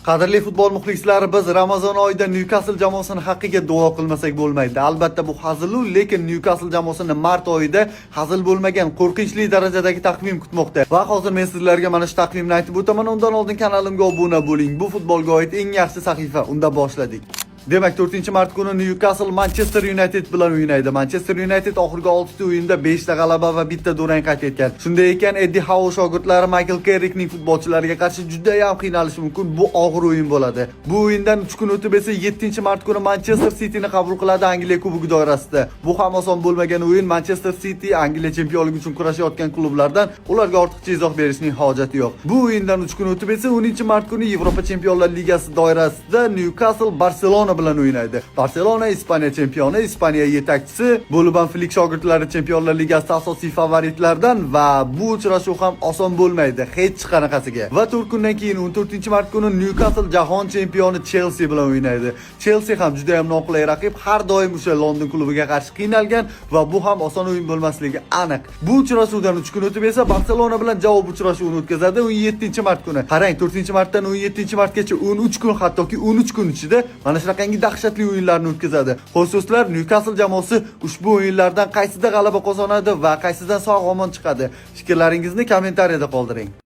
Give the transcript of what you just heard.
Qadrli futbol muxlislari, biz Ramazon oyida Newcastle jamoasini haqqiga duo qilmasak bo'lmaydi. Albatta bu hazil, lekin Newcastle jamoasini mart oyida hazil bo'lmagan qo'rqinchli darajadagi taqvim kutmoqda. Va hozir men sizlarga mana shu taqvimni aytib o'taman. Undan oldin kanalimga obuna bo'ling. Bu futbolga oid eng yaxshi sahifa. Unda boshladik. Demak, 4-mart kuni Newcastle Manchester United bilan o'ynaydi. Manchester United oxirgi 6 ta o'yinda 5 ta g'alaba va 1 ta durang qayd etgan. Shunday ekan, Eddie Howe shogirdlari Michael Carrickning futbolchilariga qarshi juda ham qiynalishi mumkin. Bu og'ir o'yin bo'ladi. Bu o'yindan 3 kun o'tib esa 7-mart kuni Manchester Cityni qabul qiladi Angliya Kubogi doirasida. Bu ham oson bo'lmagan o'yin. Manchester City Angliya chempionligi uchun kurashayotgan klublardan, ularga ortiqcha izoh berishning hojati yo'q. Bu o'yindan 3 kun o'tib esa 10-mart kuni Yevropa Chempionlar Ligasi doirasida Newcastle Barcelona bilan o'ynaydi. Barcelona Ispaniya chempioni, Ispaniya yetakchisi, bo'lib ham Flick shogirdlari Chempionlar Ligasida asosiy favoritlardan va bu uchrashuv ham oson bo'lmaydi hech qanaqasiga. Va 4 kundan keyin 14-mart kuni Newcastle jahon chempioni Chelsea bilan o'ynaydi. Chelsea ham juda ham noqulay raqib, har doim o'sha London klubiga qarshi qiynalgan va bu ham oson o'yin bo'lmasligi aniq. Bu uchrashuvdan 3 kun o'tib esa Barcelona bilan javob uchrashuvini o'tkazadi 17-mart kuni. Qarang, 4-martdan 17-martgacha 13 kun, hattoki 13 kun ichida mana shunaqangi dahshatli o'yinlarni o'tkazadi. Xo'sh do'stlar, Newcastle jamoasi ushbu o'yinlardan qaysida g'alaba qozonadi va qaysidan sog' omon chiqadi? Fikrlaringizni kommentariyada qoldiring.